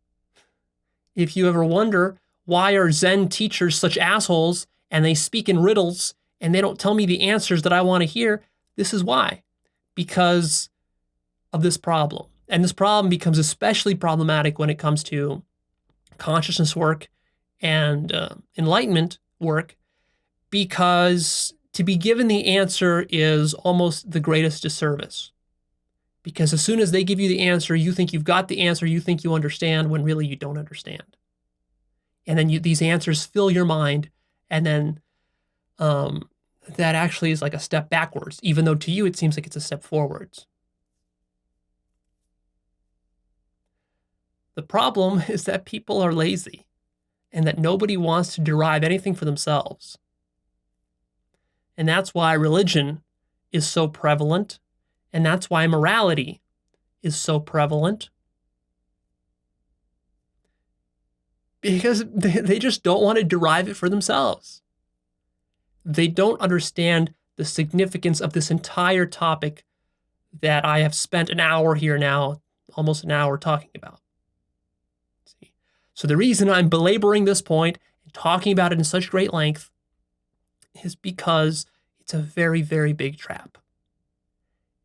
if you ever wonder, why are Zen teachers such assholes and they speak in riddles and they don't tell me the answers that I want to hear, this is why. Because of this problem. And this problem becomes especially problematic when it comes to consciousness work and enlightenment work, because to be given the answer is almost the greatest disservice. Because as soon as they give you the answer, you think you've got the answer, you think you understand, when really you don't understand. And then these answers fill your mind, and then that actually is like a step backwards, even though to you it seems like it's a step forwards. The problem is that people are lazy and that nobody wants to derive anything for themselves. And that's why religion is so prevalent, and that's why morality is so prevalent. Because they just don't want to derive it for themselves. They don't understand the significance of this entire topic that I have spent an hour here now, almost an hour talking about. See? So the reason I'm belaboring this point and talking about it in such great length is because it's a very, very big trap.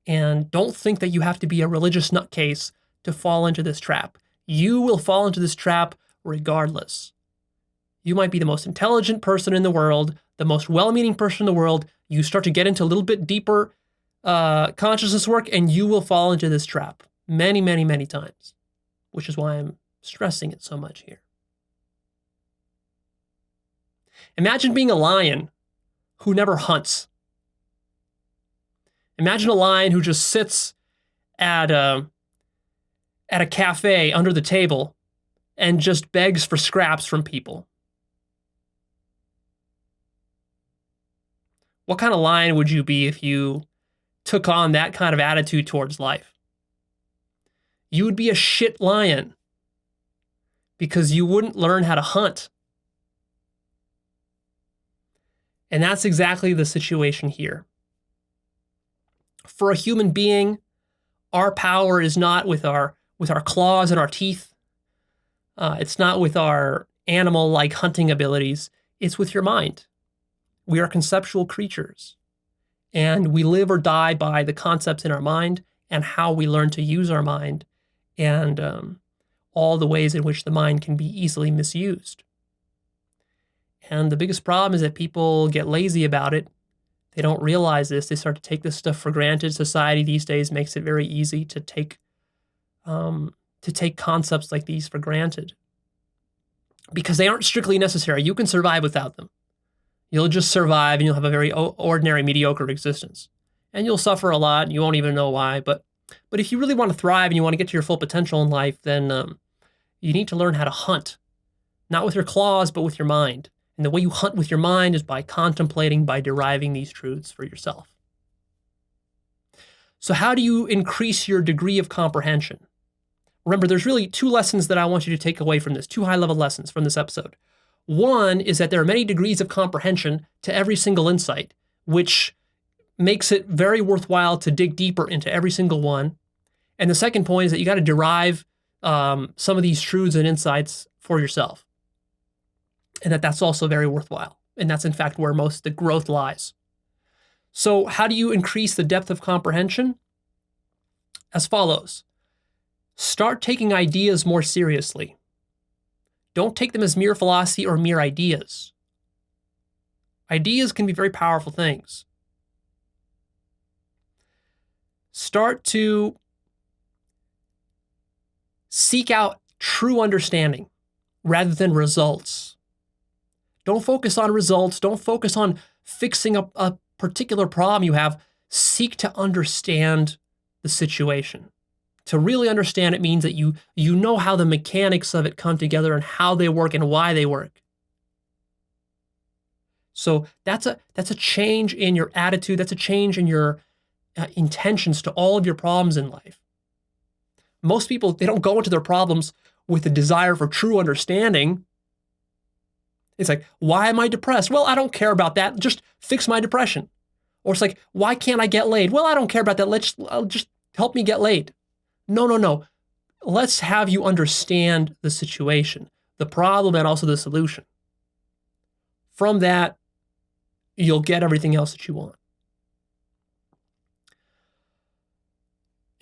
And don't think that you have to be a religious nutcase to fall into this trap. You will fall into this trap regardless. You might be the most intelligent person in the world, the most well-meaning person in the world. You start to get into a little bit deeper consciousness work, and you will fall into this trap many, many, many times, which is why I'm stressing it so much here. Imagine being a lion who never hunts. Imagine a lion who just sits at a cafe under the table and just begs for scraps from people. What kind of lion would you be if you took on that kind of attitude towards life? You would be a shit lion because you wouldn't learn how to hunt. And that's exactly the situation here. For a human being, our power is not with our claws and our teeth. It's not with our animal-like hunting abilities. It's with your mind. We are conceptual creatures, and we live or die by the concepts in our mind and how we learn to use our mind, and all the ways in which the mind can be easily misused. And the biggest problem is that people get lazy about it. They don't realize this. They start to take this stuff for granted. Society these days makes it very easy to take concepts like these for granted. because they aren't strictly necessary. You can survive without them. You'll just survive and you'll have a very ordinary, mediocre existence. And you'll suffer a lot and you won't even know why. But if you really want to thrive and you want to get to your full potential in life, then you need to learn how to hunt. Not with your claws, but with your mind. And the way you hunt with your mind is by contemplating, by deriving these truths for yourself. So how do you increase your degree of comprehension? Remember, there's really two lessons that I want you to take away from this, two high-level lessons from this episode. One is that there are many degrees of comprehension to every single insight, which makes it very worthwhile to dig deeper into every single one. And the second point is that you got to derive some of these truths and insights for yourself. And that's also very worthwhile. And that's in fact where most of the growth lies. So how do you increase the depth of comprehension? As follows. Start taking ideas more seriously. Don't take them as mere philosophy or mere ideas. Ideas can be very powerful things. Start to seek out true understanding rather than results. Don't focus on results. Don't focus on fixing a particular problem you have. Seek to understand the situation. To really understand it means that you know how the mechanics of it come together and how they work and why they work. So that's a change in your attitude. That's a change in your intentions to all of your problems in life. Most people, they don't go into their problems with a desire for true understanding. It's like, why am I depressed? Well, I don't care about that. Just fix my depression. Or it's like, why can't I get laid? Well, I don't care about that. Just help me get laid. No. Let's have you understand the situation, the problem, and also the solution. From that, you'll get everything else that you want.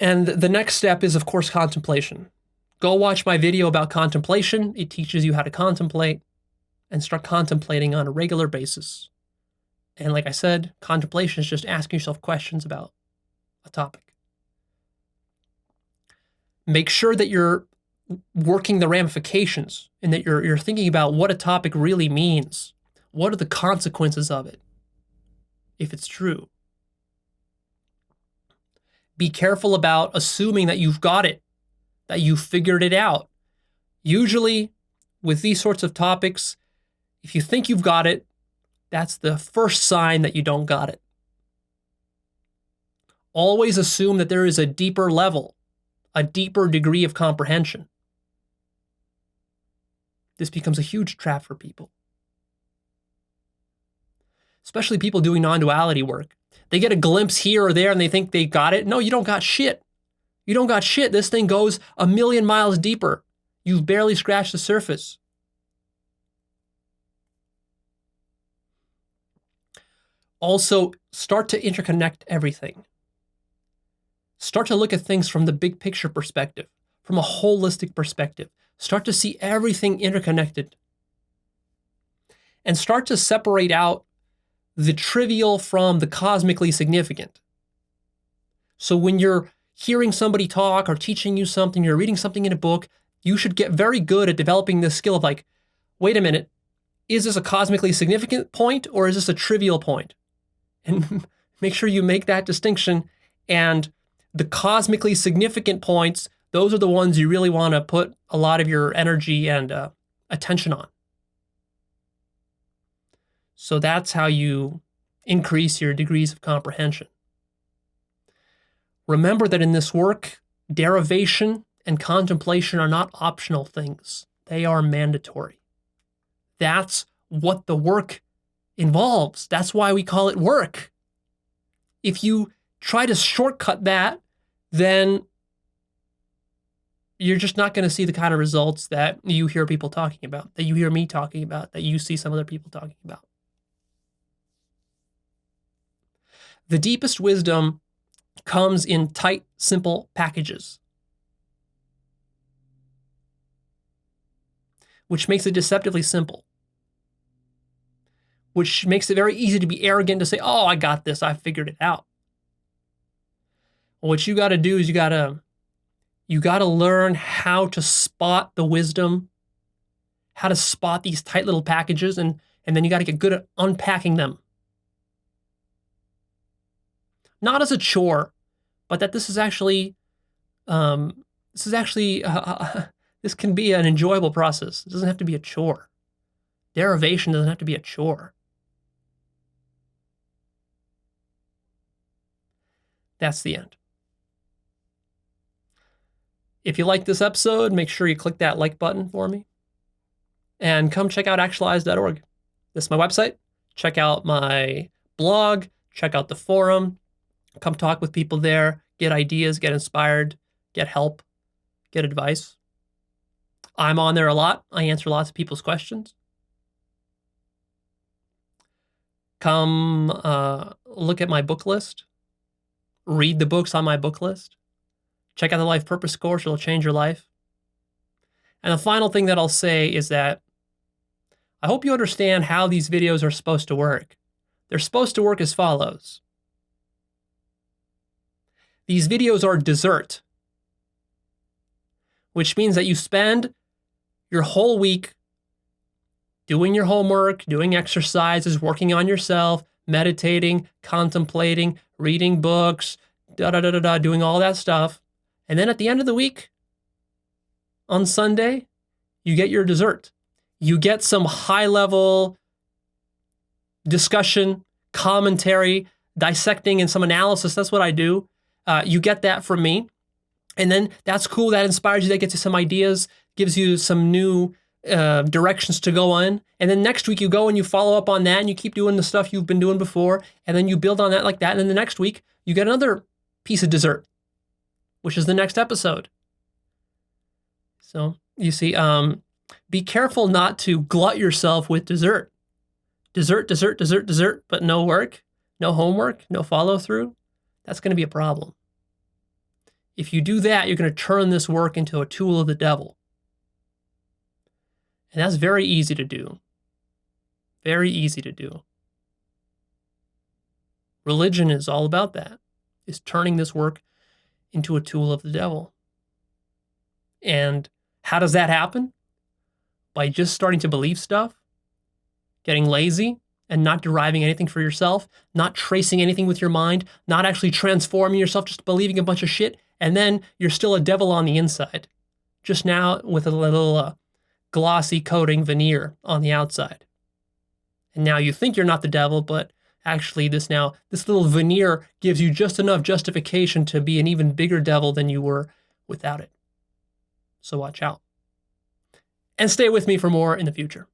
And the next step is, of course, contemplation. Go watch my video about contemplation. It teaches you how to contemplate and start contemplating on a regular basis. And like I said, contemplation is just asking yourself questions about a topic. Make sure that you're working the ramifications and that you're thinking about what a topic really means. What are the consequences of it, if it's true? Be careful about assuming that you've got it, that you've figured it out. Usually, with these sorts of topics, if you think you've got it, that's the first sign that you don't got it. Always assume that there is a deeper level, a deeper degree of comprehension. This becomes a huge trap for people. Especially people doing non-duality work. They get a glimpse here or there and they think they got it. No, you don't got shit. You don't got shit. This thing goes 1,000,000 miles deeper. You've barely scratched the surface. Also, start to interconnect everything. Start to look at things from the big picture perspective, from a holistic perspective. Start to see everything interconnected. And start to separate out the trivial from the cosmically significant. So when you're hearing somebody talk or teaching you something, you're reading something in a book, you should get very good at developing this skill of like, wait a minute, is this a cosmically significant point or is this a trivial point? And make sure you make that distinction. And the cosmically significant points, those are the ones you really want to put a lot of your energy and attention on. So that's how you increase your degrees of comprehension. Remember that in this work, derivation and contemplation are not optional things. They are mandatory. That's what the work involves. That's why we call it work. If you try to shortcut that, then you're just not going to see the kind of results that you hear people talking about, that you hear me talking about, that you see some other people talking about. The deepest wisdom comes in tight, simple packages, which makes it deceptively simple, which makes it very easy to be arrogant to say, oh, I got this, I figured it out. What you got to do is you got to learn how to spot the wisdom, how to spot these tight little packages, and then you got to get good at unpacking them. Not as a chore, but that this can be an enjoyable process. It doesn't have to be a chore. Derivation doesn't have to be a chore. That's the end. If you like this episode, make sure you click that like button for me. And come check out Actualized.org. This is my website. Check out my blog. Check out the forum. Come talk with people there. Get ideas, get inspired, get help, get advice. I'm on there a lot. I answer lots of people's questions. Come look at my book list. Read the books on my book list. Check out the Life Purpose course. It'll change your life. And the final thing that I'll say is that I hope you understand how these videos are supposed to work. They're supposed to work as follows. These videos are dessert, which means that you spend your whole week doing your homework, doing exercises, working on yourself, meditating, contemplating, reading books, doing all that stuff. And then at the end of the week, on Sunday, you get your dessert. You get some high-level discussion, commentary, dissecting, and some analysis. That's what I do. You get that from me. And then that's cool. That inspires you. That gets you some ideas, gives you some new directions to go on. And then next week you go and you follow up on that and you keep doing the stuff you've been doing before. And then you build on that like that. And then the next week you get another piece of dessert, which is the next episode. So you see, be careful not to glut yourself with dessert. Dessert, but no work, no homework, no follow through. That's going to be a problem. If you do that, you're going to turn this work into a tool of the devil. And that's very easy to do. Very easy to do. Religion is all about that, is turning this work into a tool of the devil. And how does that happen? By just starting to believe stuff, getting lazy, and not deriving anything for yourself, not tracing anything with your mind, not actually transforming yourself, just believing a bunch of shit, and then you're still a devil on the inside, just now with a little glossy coating veneer on the outside. And now you think you're not the devil, but actually this little veneer gives you just enough justification to be an even bigger devil than you were without it. So watch out. And stay with me for more in the future.